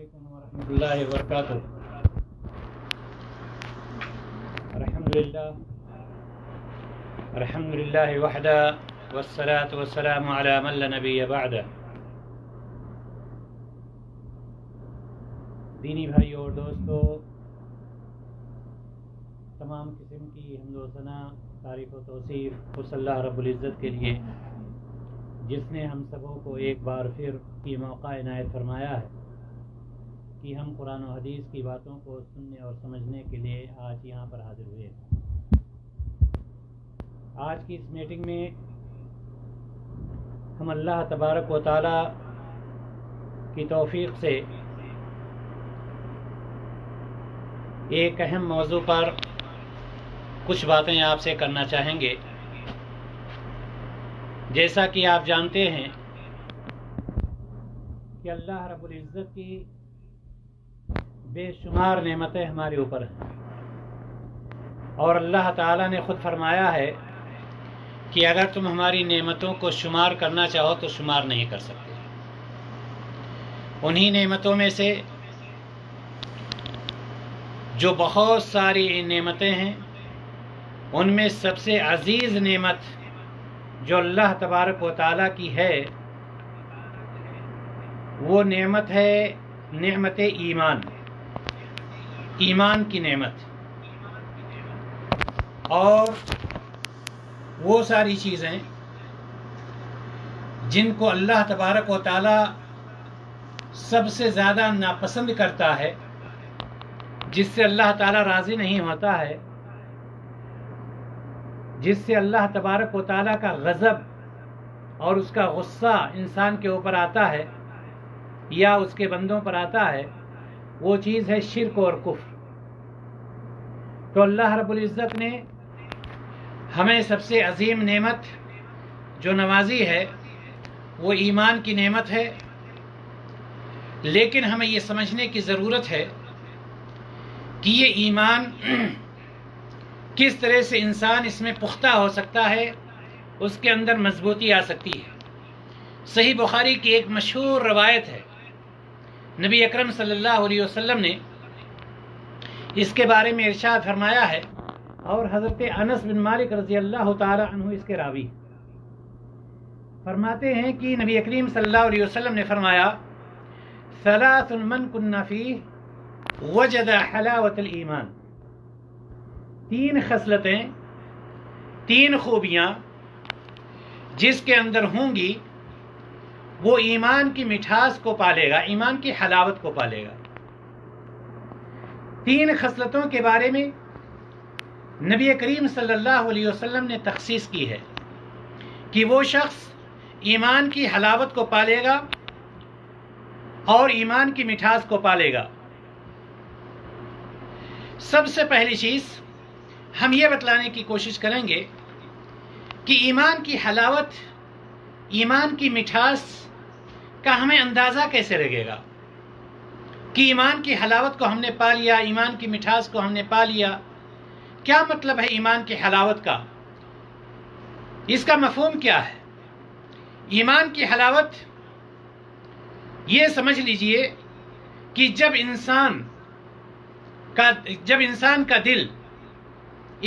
علیکم ورحمۃ اللہ وبرکاتہ۔ الحمد للہ وحدہ والصلاة والسلام علی من لا نبی بعدہ۔ دینی بھائی اور دوستو، تمام قسم کی حمد و ثنا، تعریف و توصیف اس اللہ رب العزت کے لیے جس نے ہم سبوں کو ایک بار پھر یہ موقع عنایت فرمایا ہے کہ ہم قرآن و حدیث کی باتوں کو سننے اور سمجھنے کے لیے آج یہاں پر حاضر ہوئے ہیں۔ آج کی اس میٹنگ میں ہم اللہ تبارک و تعالی کی توفیق سے ایک اہم موضوع پر کچھ باتیں آپ سے کرنا چاہیں گے۔ جیسا کہ آپ جانتے ہیں کہ اللہ رب العزت کی بے شمار نعمتیں ہمارے اوپر ہیں، اور اللہ تعالیٰ نے خود فرمایا ہے کہ اگر تم ہماری نعمتوں کو شمار کرنا چاہو تو شمار نہیں کر سکتے۔ انہی نعمتوں میں سے جو بہت ساری نعمتیں ہیں، ان میں سب سے عزیز نعمت جو اللہ تبارک و تعالیٰ کی ہے وہ نعمت ہے نعمت ایمان، ایمان کی نعمت۔ اور وہ ساری چیزیں جن کو اللہ تبارک و تعالیٰ سب سے زیادہ ناپسند کرتا ہے، جس سے اللہ تعالیٰ راضی نہیں ہوتا ہے، جس سے اللہ تبارک و تعالیٰ کا غضب اور اس کا غصہ انسان کے اوپر آتا ہے یا اس کے بندوں پر آتا ہے، وہ چیز ہے شرک اور کفر۔ تو اللہ رب العزت نے ہمیں سب سے عظیم نعمت جو نوازی ہے وہ ایمان کی نعمت ہے، لیکن ہمیں یہ سمجھنے کی ضرورت ہے کہ یہ ایمان کس طرح سے انسان اس میں پختہ ہو سکتا ہے، اس کے اندر مضبوطی آ سکتی ہے۔ صحیح بخاری کی ایک مشہور روایت ہے، نبی اکرم صلی اللہ علیہ وسلم نے اس کے بارے میں ارشاد فرمایا ہے، اور حضرت انس بن مالک رضی اللہ تعالی عنہ اس کے راوی فرماتے ہیں کہ نبی کریم صلی اللہ علیہ وسلم نے فرمایا، ثلاث من کن فیہ وجد حلاوت الایمان۔ تین خصلتیں، تین خوبیاں جس کے اندر ہوں گی وہ ایمان کی مٹھاس کو پالے گا، ایمان کی حلاوت کو پالے گا۔ تین خصلتوں کے بارے میں نبی کریم صلی اللہ علیہ وسلم نے تخصیص کی ہے کہ وہ شخص ایمان کی حلاوت کو پالے گا اور ایمان کی مٹھاس کو پالے گا۔ سب سے پہلی چیز ہم یہ بتلانے کی کوشش کریں گے کہ ایمان کی حلاوت، ایمان کی مٹھاس کا ہمیں اندازہ کیسے لگے گا کہ ایمان کی حلاوت کو ہم نے پا لیا، ایمان کی مٹھاس کو ہم نے پا لیا۔ کیا مطلب ہے ایمان کی حلاوت کا؟ اس کا مفہوم کیا ہے؟ ایمان کی حلاوت یہ سمجھ لیجئے کہ جب انسان کا دل،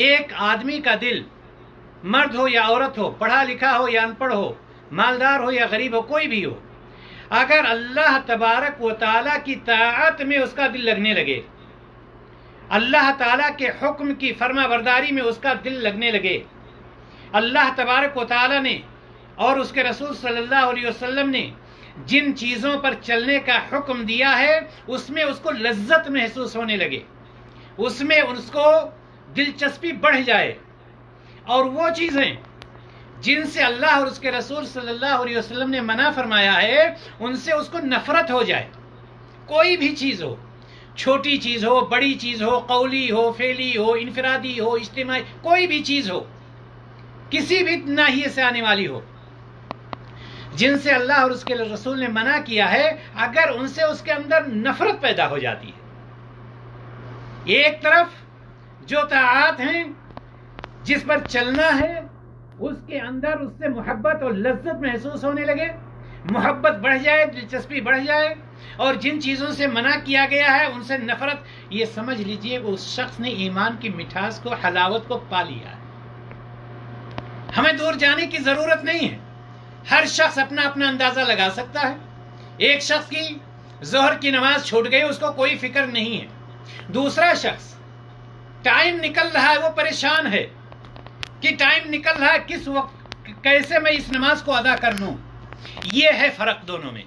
ایک آدمی کا دل، مرد ہو یا عورت ہو، پڑھا لکھا ہو یا ان پڑھ ہو، مالدار ہو یا غریب ہو، کوئی بھی ہو، اگر اللہ تبارک و تعالیٰ کی طاعت میں اس کا دل لگنے لگے، اللہ تعالیٰ کے حکم کی فرما برداری میں اس کا دل لگنے لگے، اللہ تبارک و تعالیٰ نے اور اس کے رسول صلی اللہ علیہ وسلم نے جن چیزوں پر چلنے کا حکم دیا ہے اس میں اس کو لذت محسوس ہونے لگے، اس میں اس کو دلچسپی بڑھ جائے، اور وہ چیزیں جن سے اللہ اور اس کے رسول صلی اللہ علیہ وسلم نے منع فرمایا ہے ان سے اس کو نفرت ہو جائے۔ کوئی بھی چیز ہو، چھوٹی چیز ہو، بڑی چیز ہو، قولی ہو، فعلی ہو، انفرادی ہو، اجتماعی، کوئی بھی چیز ہو، کسی بھی ناحیے سے آنے والی ہو، جن سے اللہ اور اس کے رسول نے منع کیا ہے، اگر ان سے اس کے اندر نفرت پیدا ہو جاتی ہے، ایک طرف جو طاعات ہیں جس پر چلنا ہے اس کے اندر اس سے محبت اور لذت محسوس ہونے لگے، محبت بڑھ جائے، دلچسپی بڑھ جائے، اور جن چیزوں سے منع کیا گیا ہے ان سے نفرت، یہ سمجھ لیجئے اس شخص نے ایمان کی مٹھاس کو، حلاوت کو پا لیا ہے۔ ہمیں دور جانے کی ضرورت نہیں ہے، ہر شخص اپنا اپنا اندازہ لگا سکتا ہے۔ ایک شخص کی ظہر کی نماز چھوٹ گئی، اس کو کوئی فکر نہیں ہے، دوسرا شخص ٹائم نکل رہا ہے، وہ پریشان ہے کہ ٹائم نکل رہا ہے، کس وقت کیسے میں اس نماز کو ادا کر لوں۔ یہ ہے فرق دونوں میں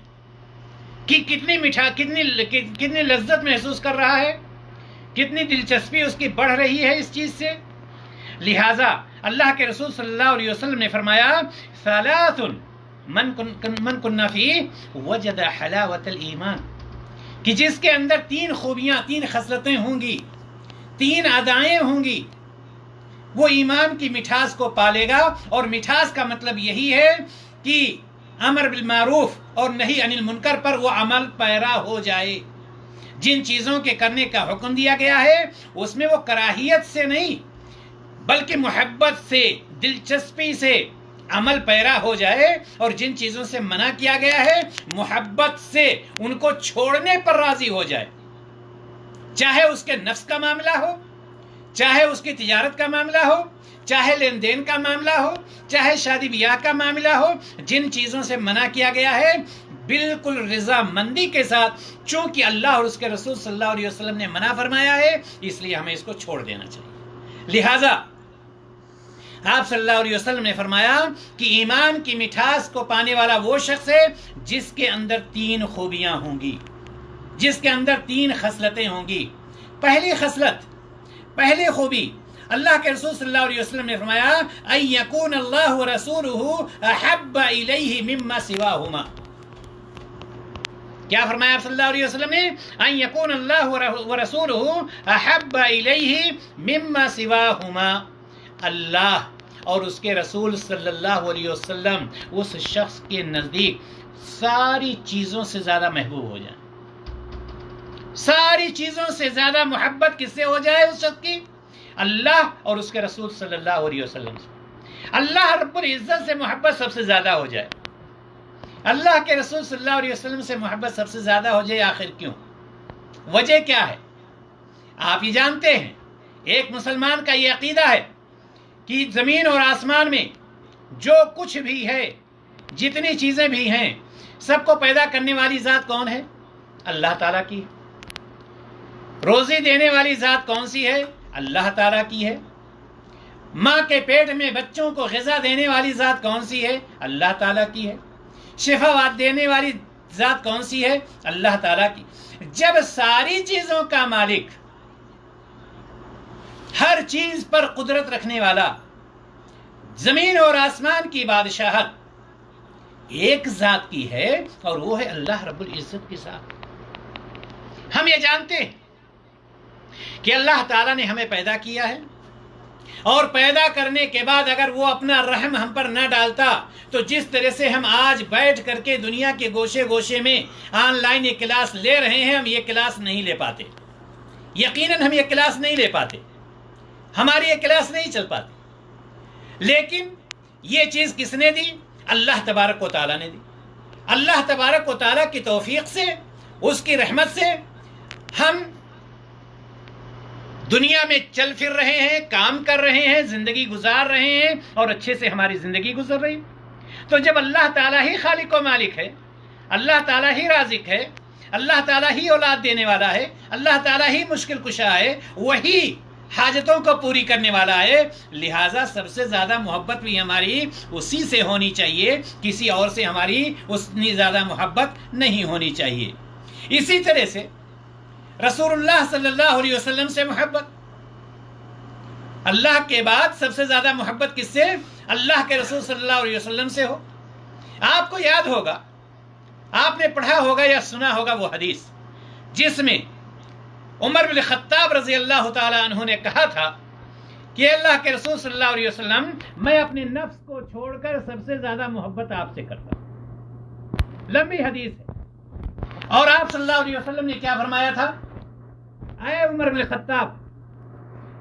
کہ کتنی کتنی لذت محسوس کر رہا ہے، کتنی دلچسپی اس کی بڑھ رہی ہے اس چیز سے۔ لہٰذا اللہ کے رسول صلی اللہ علیہ وسلم نے فرمایا ثلاث من کن فیہ وجد حلاوت الایمان، کہ جس کے اندر تین خوبیاں، تین خصلتیں ہوں گی، تین ادائیں ہوں گی، وہ ایمان کی مٹھاس کو پالے گا۔ اور مٹھاس کا مطلب یہی ہے کہ امر بالمعروف اور نہی عن المنکر پر وہ عمل پیرا ہو جائے۔ جن چیزوں کے کرنے کا حکم دیا گیا ہے اس میں وہ کراہیت سے نہیں بلکہ محبت سے، دلچسپی سے عمل پیرا ہو جائے، اور جن چیزوں سے منع کیا گیا ہے محبت سے ان کو چھوڑنے پر راضی ہو جائے، چاہے اس کے نفس کا معاملہ ہو، چاہے اس کی تجارت کا معاملہ ہو، چاہے لین دین کا معاملہ ہو، چاہے شادی بیاہ کا معاملہ ہو۔ جن چیزوں سے منع کیا گیا ہے بالکل رضا مندی کے ساتھ، چونکہ اللہ اور اس کے رسول صلی اللہ علیہ وسلم نے منع فرمایا ہے، اس لیے ہمیں اس کو چھوڑ دینا چاہیے۔ لہٰذا آپ صلی اللہ علیہ وسلم نے فرمایا کہ ایمان کی مٹھاس کو پانے والا وہ شخص ہے جس کے اندر تین خوبیاں ہوں گی، جس کے اندر تین خصلتیں ہوں گی۔ پہلی خصلت، پہلی خوبی، اللہ کے رسول صلی اللہ علیہ وسلم نے فرمایا ان یکون اللہ ورسولہ احب الیہ مما سواہما۔ کیا فرمایا صلی اللہ علیہ وسلم نے؟ ان یکون اللہ ورسولہ احب الیہ مما سواہما، اللہ اور اس کے رسول صلی اللہ علیہ وسلم اس شخص کے نزدیک ساری چیزوں سے زیادہ محبوب ہو جائیں، ساری چیزوں سے زیادہ محبت کس سے ہو جائے اس شخص کی؟ اللہ اور اس کے رسول صلی اللہ علیہ وسلم سے۔ اللہ رب العزت سے محبت سب سے زیادہ ہو جائے، اللہ کے رسول صلی اللہ علیہ وسلم سے محبت سب سے زیادہ ہو جائے، آخر کیوں؟ وجہ کیا ہے؟ آپ یہ جانتے ہیں، ایک مسلمان کا یہ عقیدہ ہے کہ زمین اور آسمان میں جو کچھ بھی ہے، جتنی چیزیں بھی ہیں، سب کو پیدا کرنے والی ذات کون ہے؟ اللہ تعالیٰ کی ہے۔ روزی دینے والی ذات کون سی ہے؟ اللہ تعالیٰ کی ہے۔ ماں کے پیٹ میں بچوں کو غذا دینے والی ذات کون سی ہے؟ اللہ تعالیٰ کی ہے۔ شفاوات دینے والی ذات کون سی ہے؟ اللہ تعالیٰ کی۔ جب ساری چیزوں کا مالک، ہر چیز پر قدرت رکھنے والا، زمین اور آسمان کی بادشاہت ایک ذات کی ہے اور وہ ہے اللہ رب العزت کے ساتھ، ہم یہ جانتے ہیں کہ اللہ تعالیٰ نے ہمیں پیدا کیا ہے، اور پیدا کرنے کے بعد اگر وہ اپنا رحم ہم پر نہ ڈالتا تو جس طرح سے ہم آج بیٹھ کر کے دنیا کے گوشے گوشے میں آن لائن یہ کلاس لے رہے ہیں، ہم یہ کلاس نہیں لے پاتے، یقیناً ہم یہ کلاس نہیں لے پاتے، ہماری یہ کلاس نہیں چل پاتی۔ لیکن یہ چیز کس نے دی؟ اللہ تبارک و تعالیٰ نے دی۔ اللہ تبارک و تعالیٰ کی توفیق سے، اس کی رحمت سے ہم دنیا میں چل پھر رہے ہیں، کام کر رہے ہیں، زندگی گزار رہے ہیں، اور اچھے سے ہماری زندگی گزر رہی۔ تو جب اللہ تعالیٰ ہی خالق و مالک ہے، اللہ تعالیٰ ہی رازق ہے، اللہ تعالیٰ ہی اولاد دینے والا ہے، اللہ تعالیٰ ہی مشکل کشا ہے، وہی حاجتوں کو پوری کرنے والا ہے، لہٰذا سب سے زیادہ محبت بھی ہماری اسی سے ہونی چاہیے، کسی اور سے ہماری اتنی زیادہ محبت نہیں ہونی چاہیے۔ اسی طرح سے رسول اللہ صلی اللہ علیہ وسلم سے محبت، اللہ کے بعد سب سے زیادہ محبت کس سے؟ اللہ کے رسول صلی اللہ علیہ وسلم سے ہو۔ آپ کو یاد ہوگا، آپ نے پڑھا ہوگا یا سنا ہوگا وہ حدیث جس میں عمر بن خطاب رضی اللہ تعالی عنہ نے کہا تھا کہ اللہ کے رسول صلی اللہ علیہ وسلم، میں اپنے نفس کو چھوڑ کر سب سے زیادہ محبت آپ سے کرتا ہوں۔ لمبی حدیث ہے، اور آپ صلی اللہ علیہ وسلم نے کیا فرمایا تھا؟ اے عمر بن خطاب،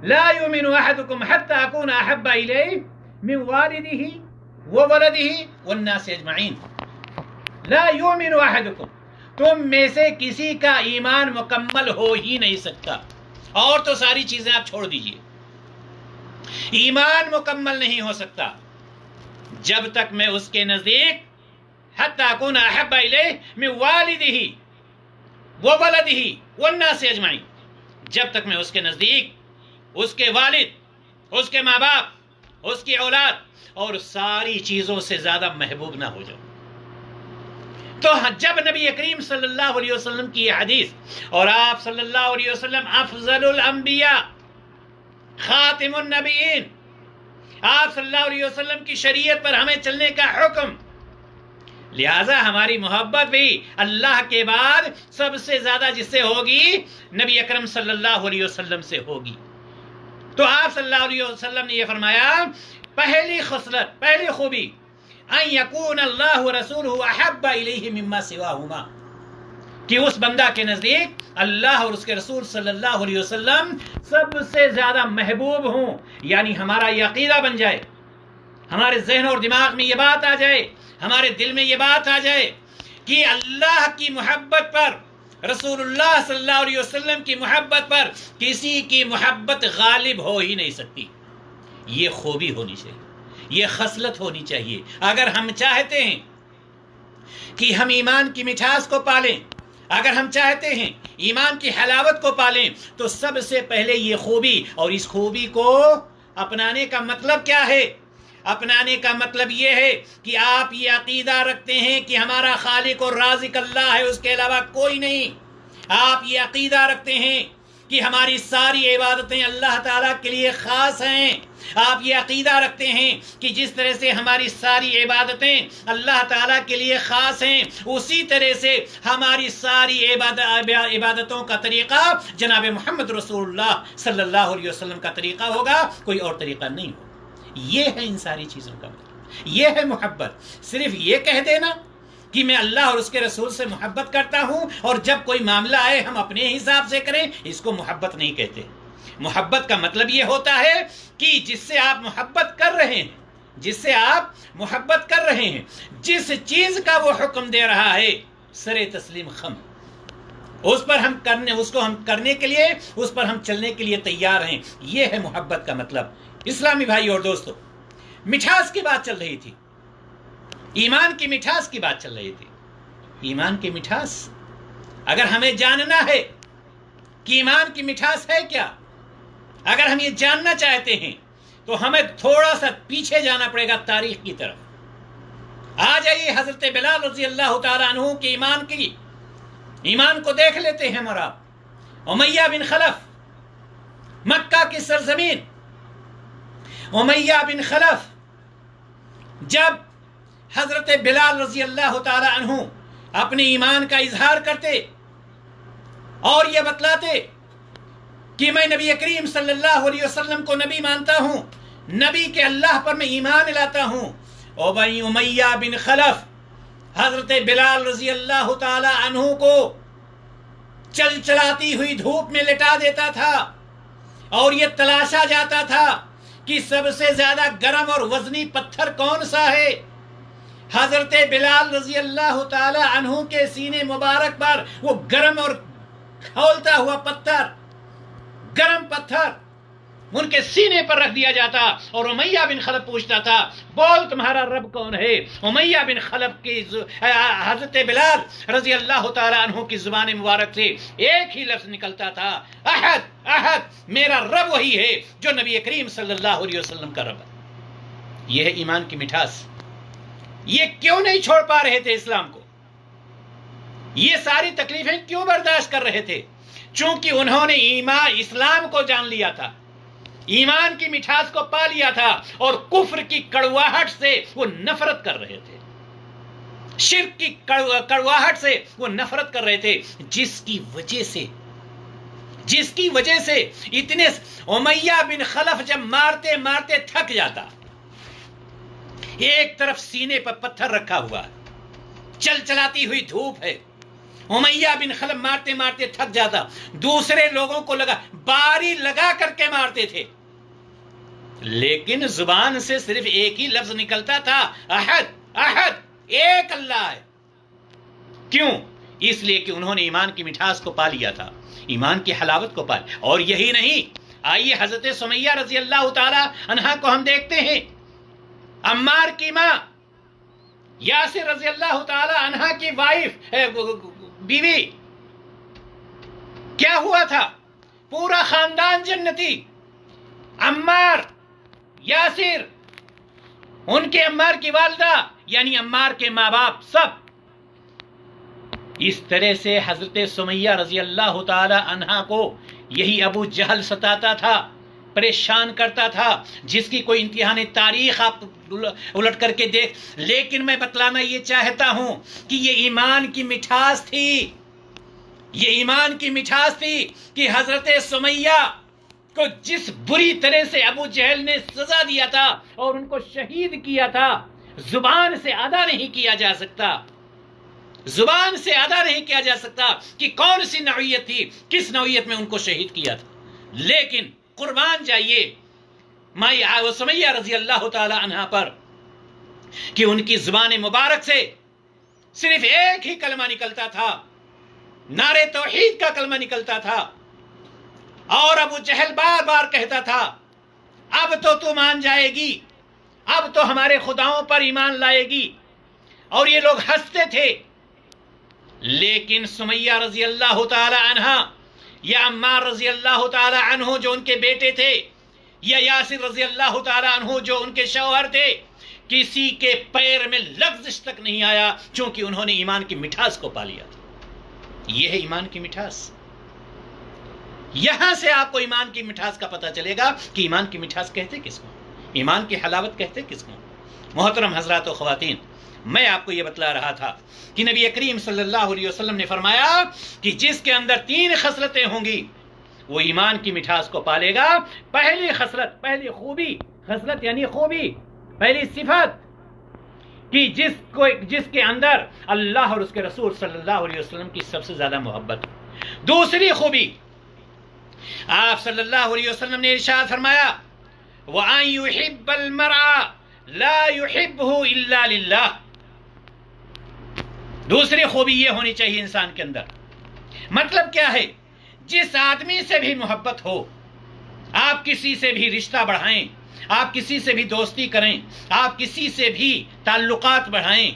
لا یؤمن احدکم حتی اکون احب الیہ من والدہ وولدہ والناس اجمعین۔ لا یؤمن احدکم، تم میں سے کسی کا ایمان مکمل ہو ہی نہیں سکتا، اور تو ساری چیزیں آپ چھوڑ دیجئے، ایمان مکمل نہیں ہو سکتا جب تک میں اس کے نزدیک حتی اکون احب الیہ من والدہ وولدہ والناس اجمعین، جب تک میں اس کے نزدیک اس کے والد، اس کے ماں باپ، اس کی اولاد اور ساری چیزوں سے زیادہ محبوب نہ ہو جاؤں۔ تو جب نبی کریم صلی اللہ علیہ وسلم کی یہ حدیث، اور آپ صلی اللہ علیہ وسلم افضل الانبیاء خاتم النبیین، آپ صلی اللہ علیہ وسلم کی شریعت پر ہمیں چلنے کا حکم، لہٰذا ہماری محبت بھی اللہ کے بعد سب سے زیادہ جس سے ہوگی نبی اکرم صلی اللہ علیہ وسلم سے ہوگی۔ تو آپ صلی اللہ علیہ وسلم نے یہ فرمایا، پہلی خصلت، پہلی خوبی، ان یکون اللہ ورسولہ احب الیہ مما سواہما، کہ اس بندہ کے نزدیک اللہ اور اس کے رسول صلی اللہ علیہ وسلم سب سے زیادہ محبوب ہوں، یعنی ہمارا یہ عقیدہ بن جائے، ہمارے ذہن اور دماغ میں یہ بات آ جائے، ہمارے دل میں یہ بات آ جائے کہ اللہ کی محبت پر، رسول اللہ صلی اللہ علیہ وسلم کی محبت پر کسی کی محبت غالب ہو ہی نہیں سکتی۔ یہ خوبی ہونی چاہیے، یہ خصلت ہونی چاہیے۔ اگر ہم چاہتے ہیں کہ ہم ایمان کی مٹھاس کو پالیں، اگر ہم چاہتے ہیں ایمان کی حلاوت کو پالیں، تو سب سے پہلے یہ خوبی، اور اس خوبی کو اپنانے کا مطلب کیا ہے؟ اپنانے کا مطلب یہ ہے کہ آپ یہ عقیدہ رکھتے ہیں کہ ہمارا خالق اور رازق اللہ ہے، اس کے علاوہ کوئی نہیں۔ آپ یہ عقیدہ رکھتے ہیں کہ ہماری ساری عبادتیں اللہ تعالیٰ کے لیے خاص ہیں۔ آپ یہ عقیدہ رکھتے ہیں کہ جس طرح سے ہماری ساری عبادتیں اللہ تعالیٰ کے لیے خاص ہیں، اسی طرح سے ہماری ساری عبادتوں کا طریقہ جناب محمد رسول اللہ صلی اللہ علیہ وسلم کا طریقہ ہوگا، کوئی اور طریقہ نہیں ہوگا۔ یہ ہے ان ساری چیزوں کا مطلب، یہ ہے محبت۔ صرف یہ کہہ دینا کہ میں اللہ اور اس کے رسول سے محبت کرتا ہوں، اور جب کوئی معاملہ آئے ہم اپنے حساب سے کریں، اس کو محبت نہیں کہتے۔ محبت کا مطلب یہ ہوتا ہے کہ جس سے آپ محبت کر رہے ہیں، جس سے آپ محبت کر رہے ہیں، جس چیز کا وہ حکم دے رہا ہے، سر تسلیم خم، اس پر ہم کرنے، اس کو ہم کرنے کے لیے، اس پر ہم چلنے کے لیے تیار ہیں۔ یہ ہے محبت کا مطلب۔ اسلامی بھائی اور دوستو، مٹھاس کی بات چل رہی تھی، ایمان کی مٹھاس کی بات چل رہی تھی۔ ایمان کی مٹھاس، اگر ہمیں جاننا ہے کہ ایمان کی مٹھاس ہے کیا، اگر ہم یہ جاننا چاہتے ہیں تو ہمیں تھوڑا سا پیچھے جانا پڑے گا تاریخ کی طرف۔ آ جائیے حضرت بلال رضی اللہ تعالیٰ عنہ کے ایمان کو دیکھ لیتے ہیں۔ اور آپ امیہ بن خلف، مکہ کی سرزمین، امیہ بن خلف جب حضرت بلال رضی اللہ تعالی عنہ اپنے ایمان کا اظہار کرتے اور یہ بتلاتے کہ میں نبی کریم صلی اللہ علیہ وسلم کو نبی مانتا ہوں، نبی کے اللہ پر میں ایمان لاتا ہوں، امیہ بن خلف حضرت بلال رضی اللہ تعالی عنہ کو چل چلاتی ہوئی دھوپ میں لٹا دیتا تھا، اور یہ تلاشا جاتا تھا کہ سب سے زیادہ گرم اور وزنی پتھر کون سا ہے۔ حضرت بلال رضی اللہ تعالی عنہ کے سینے مبارک پر وہ گرم اور کھولتا ہوا پتھر، گرم پتھر ان کے سینے پر رکھ دیا جاتا، اور امیہ بن خلف پوچھتا تھا، بول تمہارا رب کون ہے؟ امیہ بن خلف کی حضرت بلال رضی اللہ تعالی عنہ کی زبان مبارک سے ایک ہی لفظ نکلتا تھا، احد احد، میرا رب وہی ہے جو نبی کریم صلی اللہ علیہ وسلم کا رب ہے۔ یہ ہے ایمان کی مٹھاس۔ یہ کیوں نہیں چھوڑ پا رہے تھے اسلام کو؟ یہ ساری تکلیفیں کیوں برداشت کر رہے تھے؟ چونکہ انہوں نے اسلام کو جان لیا تھا، ایمان کی مٹھاس کو پا لیا تھا، اور کفر کی کڑواہٹ سے وہ نفرت کر رہے تھے، شرک کی کڑواہٹ سے وہ نفرت کر رہے تھے، جس کی وجہ سے اتنے امیہ بن خلف جب مارتے مارتے تھک جاتا، ایک طرف سینے پر پتھر رکھا ہوا، چل چلاتی ہوئی دھوپ ہے، امیہ بن خلف مارتے مارتے تھک جاتا، دوسرے لوگوں کو باری لگا کر کے مارتے تھے، لیکن زبان سے صرف ایک ہی لفظ نکلتا تھا، احد احد، ایک اللہ ہے۔ کیوں؟ اس لیے کہ انہوں نے ایمان کی مٹھاس کو پا لیا تھا، ایمان کی حلاوت کو پا لیا۔ اور یہی نہیں، آئیے حضرت سمیہ رضی اللہ تعالی عنہا کو ہم دیکھتے ہیں، عمار کی ماں یاسر رضی اللہ تعالی عنہا کی وائف بیوی، کیا ہوا تھا؟ پورا خاندان جنتی، عمار، یاسر، ان کے عمار کی والدہ یعنی عمار کے ماں باپ، سب اس طرح سے حضرت سمیہ رضی اللہ تعالی عنہا کو یہی ابو جہل ستاتا تھا، پریشان کرتا تھا، جس کی کوئی امتحان تاریخ آپ الٹ کر کے دیکھ۔ لیکن میں بتلانا یہ چاہتا ہوں کہ یہ ایمان کی مٹھاس تھی، یہ ایمان کی مٹھاس تھی کہ حضرت سمیہ کو جس بری طرح سے ابو جہل نے سزا دیا تھا اور ان کو شہید کیا تھا، زبان سے ادا نہیں کیا جا سکتا، زبان سے ادا نہیں کیا جا سکتا کہ کون سی نوعیت تھی، کس نوعیت میں ان کو شہید کیا تھا۔ لیکن قربان جائیے مائی سمیہ رضی اللہ تعالی عنہا پر کہ ان کی زبان مبارک سے صرف ایک ہی کلمہ نکلتا تھا، نعرے توحید کا کلمہ نکلتا تھا، اور ابو جہل بار بار کہتا تھا اب تو مان جائے گی، اب تو ہمارے خداؤں پر ایمان لائے گی، اور یہ لوگ ہنستے تھے۔ لیکن سمیہ رضی اللہ تعالی عنہا یا عمار رضی اللہ تعالی عنہ جو ان کے بیٹے تھے، یا یاسر رضی اللہ تعالی عنہ جو ان کے شوہر تھے، کسی کے پیر میں لفظ تک نہیں آیا، چونکہ انہوں نے ایمان کی مٹھاس کو پا لیا تھا۔ یہ ہے ایمان کی مٹھاس۔ یہاں سے آپ کو ایمان کی مٹھاس کا پتہ چلے گا کہ ایمان کی مٹھاس کہتے کس کو، ایمان کی حلاوت کہتے کس کو۔ محترم حضرات و خواتین، میں آپ کو یہ بتلا رہا تھا کہ نبی کریم صلی اللہ علیہ وسلم نے فرمایا کہ جس کے اندر 3 خصلتیں ہوں گی وہ ایمان کی مٹھاس کو پالے گا۔ پہلی خصلت، پہلی خوبی، خصلت یعنی خوبی، پہلی صفت کہ جس کے اندر اللہ اور اس کے رسول صلی اللہ علیہ وسلم کی سب سے زیادہ محبت۔ دوسری خوبی، آپ صلی اللہ علیہ وسلم نے ارشاد فرمایا وَأَن يُحِبَّ الْمَرْءَ لَا يُحِبُّهُ إِلَّا لِلَّهِ۔ دوسری خوبی یہ ہونی چاہیے انسان کے اندر۔ مطلب کیا ہے؟ جس آدمی سے بھی محبت ہو، آپ کسی سے بھی رشتہ بڑھائیں، آپ کسی سے بھی دوستی کریں، آپ کسی سے بھی تعلقات بڑھائیں،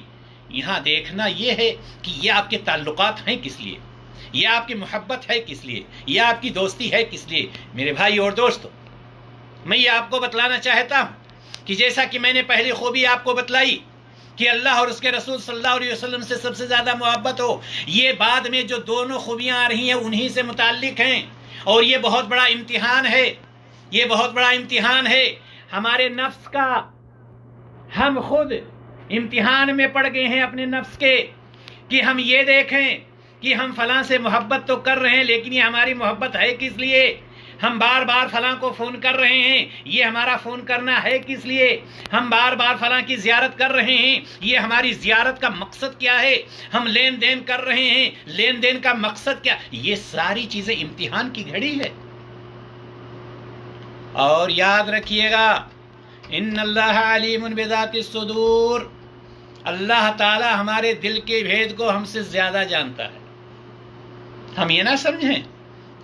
یہاں دیکھنا یہ ہے کہ یہ آپ کے تعلقات ہیں کس لیے، یہ آپ کی محبت ہے کس لیے، یہ آپ کی دوستی ہے کس لیے۔ میرے بھائی اور دوستو، میں یہ آپ کو بتلانا چاہتا ہوں کہ جیسا کہ میں نے پہلی خوبی آپ کو بتلائی کہ اللہ اور اس کے رسول صلی اللہ علیہ وسلم سے سب سے زیادہ محبت ہو، یہ بعد میں جو دونوں خوبیاں آ رہی ہیں انہی سے متعلق ہیں، اور یہ بہت بڑا امتحان ہے، یہ بہت بڑا امتحان ہے ہمارے نفس کا۔ ہم خود امتحان میں پڑ گئے ہیں اپنے نفس کے کہ ہم یہ دیکھیں کہ ہم فلاں سے محبت تو کر رہے ہیں، لیکن یہ ہماری محبت ہے کس لیے؟ ہم بار بار فلاں کو فون کر رہے ہیں، یہ ہمارا فون کرنا ہے کس لیے؟ ہم بار بار فلاں کی زیارت کر رہے ہیں، یہ ہماری زیارت کا مقصد کیا ہے؟ ہم لین دین کر رہے ہیں، لین دین کا مقصد کیا؟ یہ ساری چیزیں امتحان کی گھڑی ہے۔ اور یاد رکھیے گا ان اللہ علیم بذات الصدور، اللہ تعالی ہمارے دل کے بھید کو ہم سے زیادہ جانتا ہے۔ ہم یہ نہ سمجھیں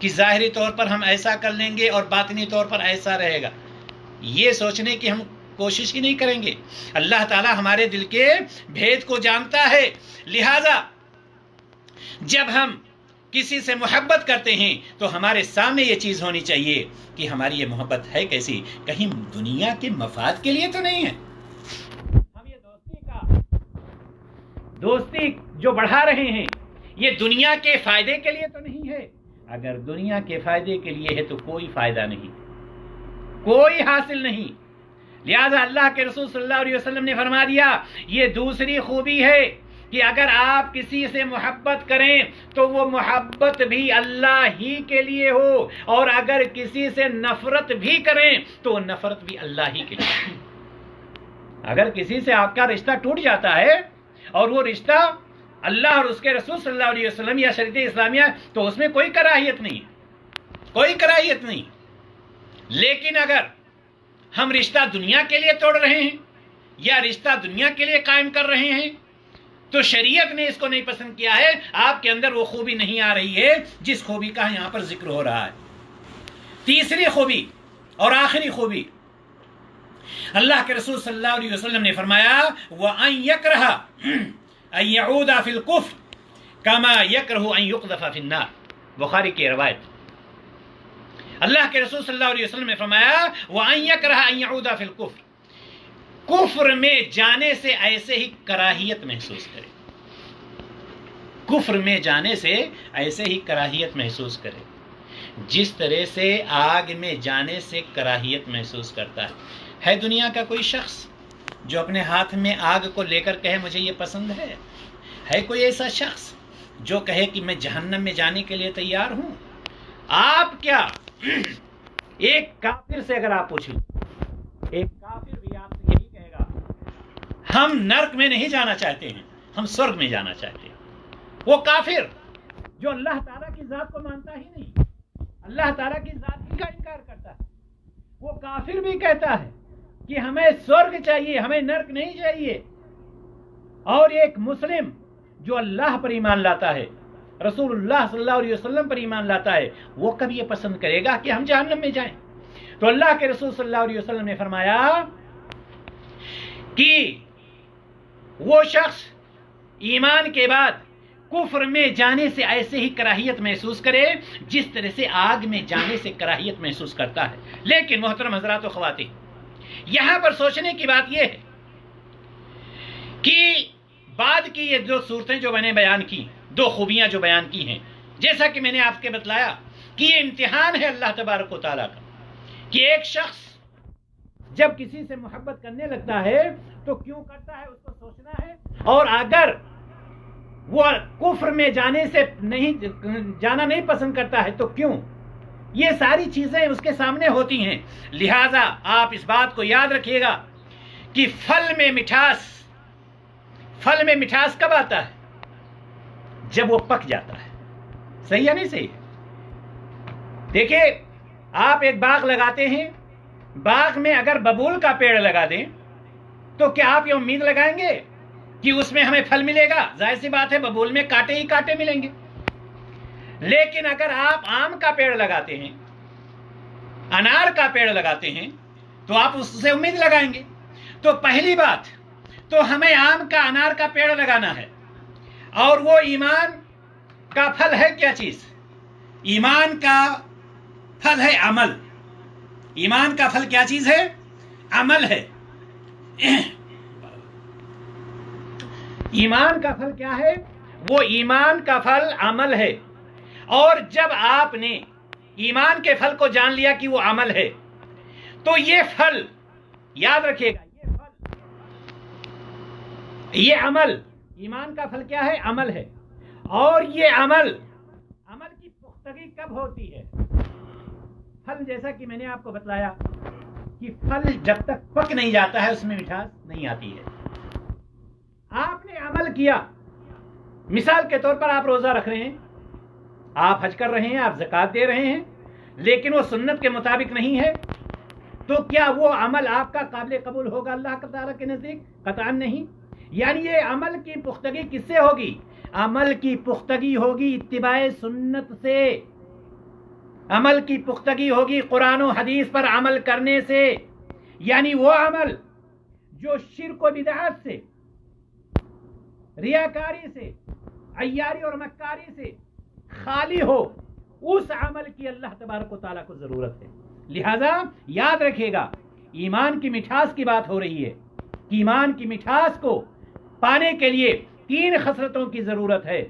کہ ظاہری طور پر ہم ایسا کر لیں گے اور باطنی طور پر ایسا رہے گا، یہ سوچنے کی ہم کوشش ہی نہیں کریں گے۔ اللہ تعالی ہمارے دل کے بھید کو جانتا ہے، لہذا جب ہم کسی سے محبت کرتے ہیں تو ہمارے سامنے یہ چیز ہونی چاہیے کہ ہماری یہ محبت ہے کیسی، کہیں دنیا کے مفاد کے لیے تو نہیں ہے۔ ہم یہ دوستی جو بڑھا رہے ہیں یہ دنیا کے فائدے کے لیے تو نہیں ہے۔ اگر دنیا کے فائدے کے لیے ہے تو کوئی فائدہ نہیں، کوئی حاصل نہیں۔ لہذا اللہ کے رسول صلی اللہ علیہ وسلم نے فرما دیا یہ دوسری خوبی ہے کہ اگر آپ کسی سے محبت کریں تو وہ محبت بھی اللہ ہی کے لیے ہو، اور اگر کسی سے نفرت بھی کریں تو نفرت بھی اللہ ہی کے لیے۔ اگر کسی سے آپ کا رشتہ ٹوٹ جاتا ہے اور وہ رشتہ اللہ اور اس کے رسول صلی اللہ علیہ وسلم یا شریعت اسلامیہ، تو اس میں کوئی کراہیت نہیں، کوئی کراہیت نہیں۔ لیکن اگر ہم رشتہ دنیا کے لیے توڑ رہے ہیں یا رشتہ دنیا کے لیے قائم کر رہے ہیں تو شریعت نے اس کو نہیں پسند کیا ہے. آپ کے اندر وہ خوبی نہیں آ رہی ہے جس خوبی کا یہاں پر ذکر ہو رہا ہے. تیسری خوبی اور آخری خوبی، اللہ کے رسول صلی اللہ علیہ وسلم نے فرمایا وَأَن يَكْرَهَ أَن يَعُودَ فِي الْكُفْرِ كَمَا يَكْرَهُ أَن يُقْذَفَ فِي النَّارِ. بخاری کی روایت. اللہ کے رسول صلی اللہ علیہ وسلم نے فرمایا وَأَن يَكْرَهَ أَن يَعُودَ فِي الْكُفْرِ، کفر میں جانے سے ایسے ہی کراہیت محسوس کرے. کفر میں جانے سے ایسے ہی کراہیت محسوس کرے جس طرح سے آگ میں جانے سے کراہیت محسوس کرتا ہے دنیا کا کوئی شخص جو اپنے ہاتھ میں آگ کو لے کر کہے مجھے یہ پسند ہے؟ ہے کوئی ایسا شخص جو کہے کہ میں جہنم میں جانے کے لیے تیار ہوں؟ آپ کیا ایک کافر سے اگر آپ پوچھیں، ایک کافر بھی آپ سے یہی کہے گا ہم نرک میں نہیں جانا چاہتے ہیں، ہم سورگ میں جانا چاہتے ہیں. وہ کافر جو اللہ تعالیٰ کی ذات کو مانتا ہی نہیں، اللہ تعالیٰ کی ذات ہی کا انکار کرتا ہے، وہ کافر بھی کہتا ہے کہ ہمیں سورگ چاہیے، ہمیں نرک نہیں چاہیے. اور ایک مسلم جو اللہ پر ایمان لاتا ہے، رسول اللہ صلی اللہ علیہ وسلم پر ایمان لاتا ہے، وہ کبھی یہ پسند کرے گا کہ ہم جہنم میں جائیں؟ تو اللہ کے رسول صلی اللہ علیہ وسلم نے فرمایا کہ وہ شخص ایمان کے بعد کفر میں جانے سے ایسے ہی کراہیت محسوس کرے جس طرح سے آگ میں جانے سے کراہیت محسوس کرتا ہے. لیکن محترم حضرات و خواتین، یہاں پر سوچنے کی بات یہ ہے کہ بعد کی یہ دو صورتیں جو میں نے بیان کی، دو خوبیاں جو بیان کی ہیں، جیسا کہ میں نے آپ کے بتلایا کہ یہ امتحان ہے اللہ تبارک و تعالیٰ کا کہ ایک شخص جب کسی سے محبت کرنے لگتا ہے تو کیوں کرتا ہے اس کو سوچنا ہے، اور اگر وہ کفر میں جانے سے جانا نہیں پسند کرتا ہے تو کیوں. یہ ساری چیزیں اس کے سامنے ہوتی ہیں. لہذا آپ اس بات کو یاد رکھیے گا کہ پھل میں مٹھاس کب آتا ہے؟ جب وہ پک جاتا ہے. صحیح ہے نہیں صحیح؟ دیکھیں، آپ ایک باغ لگاتے ہیں، باغ میں اگر ببول کا پیڑ لگا دیں تو کیا آپ یہ امید لگائیں گے کہ اس میں ہمیں پھل ملے گا؟ ظاہر سی بات ہے ببول میں کانٹے ہی کانٹے ملیں گے. لیکن اگر آپ آم کا پیڑ لگاتے ہیں، انار کا پیڑ لگاتے ہیں تو آپ اس سے امید لگائیں گے. تو پہلی بات تو ہمیں آم کا انار کا پیڑ لگانا ہے، اور وہ ایمان کا پھل ہے کیا چیز؟ ایمان کا پھل ہے عمل. ایمان کا پھل کیا چیز ہے؟ عمل ہے. ایمان کا پھل کیا ہے؟ وہ ایمان کا پھل عمل ہے. اور جب آپ نے ایمان کے پھل کو جان لیا کہ وہ عمل ہے تو یہ پھل یاد رکھیے گا، یہ عمل، ایمان کا پھل کیا ہے؟ عمل ہے. اور یہ عمل کی پختگی کب ہوتی ہے؟ پھل جیسا کہ میں نے آپ کو بتلایا کہ پھل جب تک پک نہیں جاتا ہے اس میں مٹھاس نہیں آتی ہے. آپ نے عمل کیا، مثال کے طور پر آپ روزہ رکھ رہے ہیں، آپ حج کر رہے ہیں، آپ زکوٰۃ دے رہے ہیں، لیکن وہ سنت کے مطابق نہیں ہے، تو کیا وہ عمل آپ کا قابل قبول ہوگا اللہ تعالیٰ کے نزدیک؟ قطعاً نہیں. یعنی یہ عمل کی پختگی کس سے ہوگی؟ عمل کی پختگی ہوگی اتباع سنت سے. عمل کی پختگی ہوگی قرآن و حدیث پر عمل کرنے سے. یعنی وہ عمل جو شرک و بدعات سے، ریاکاری سے، عیاری اور مکاری سے خالی ہو، اس عمل کی اللہ تبارک و تعالیٰ کو ضرورت ہے. لہذا یاد رکھیے گا، ایمان کی مٹھاس کی بات ہو رہی ہے کہ ایمان کی مٹھاس کو پانے کے لیے 3 خصلتوں کی ضرورت ہے.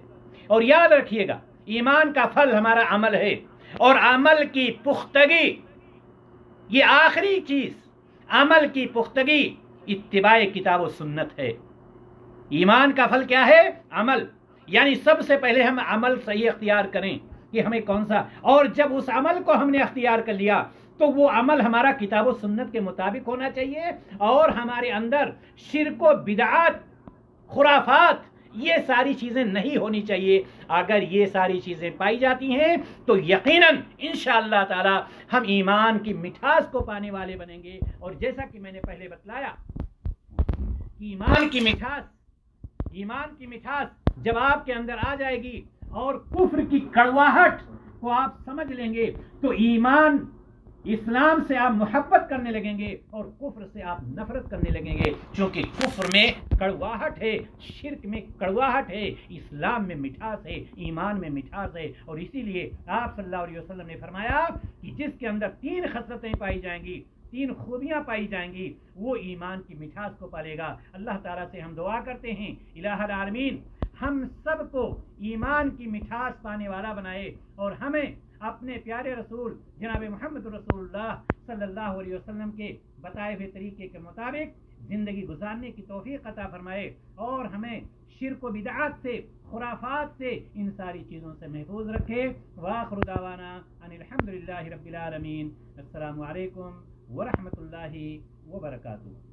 اور یاد رکھیے گا ایمان کا پھل ہمارا عمل ہے، اور عمل کی پختگی، یہ آخری چیز، عمل کی پختگی اتباع کتاب و سنت ہے. ایمان کا پھل کیا ہے؟ عمل. یعنی سب سے پہلے ہم عمل صحیح اختیار کریں کہ ہمیں کون سا، اور جب اس عمل کو ہم نے اختیار کر لیا تو وہ عمل ہمارا کتاب و سنت کے مطابق ہونا چاہیے، اور ہمارے اندر شرک و بدعات، خرافات، یہ ساری چیزیں نہیں ہونی چاہیے. اگر یہ ساری چیزیں پائی جاتی ہیں تو یقیناً انشاءاللہ تعالی ہم ایمان کی مٹھاس کو پانے والے بنیں گے. اور جیسا کہ میں نے پہلے بتلایا کہ ایمان کی مٹھاس ایمان کی مٹھاس جب آپ کے اندر آ جائے گی اور کفر کی کڑواہٹ کو آپ سمجھ لیں گے تو ایمان اسلام سے آپ محبت کرنے لگیں گے اور کفر سے آپ نفرت کرنے لگیں گے، چونکہ کفر میں کڑواہٹ ہے، شرک میں کڑواہٹ ہے، اسلام میں مٹھاس ہے، ایمان میں مٹھاس ہے۔ اور اسی لیے آپ صلی اللہ علیہ وسلم نے فرمایا کہ جس کے اندر 3 خصلتیں پائی جائیں گی، 3 خوبیاں پائی جائیں گی، وہ ایمان کی مٹھاس کو پالے گا۔ اللہ تعالیٰ سے ہم دعا کرتے ہیں الہ العالمین ہم سب کو ایمان کی مٹھاس پانے والا بنائے اور ہمیں اپنے پیارے رسول جناب محمد رسول اللہ صلی اللہ علیہ وسلم کے بتائے ہوئے طریقے کے مطابق زندگی گزارنے کی توفیق عطا فرمائے اور ہمیں شرک و بدعات سے، خرافات سے، ان ساری چیزوں سے محفوظ رکھے۔ وآخر دعوانا ان الحمد للہ رب العالمین۔ السلام علیکم ورحمۃ اللہ وبرکاتہ۔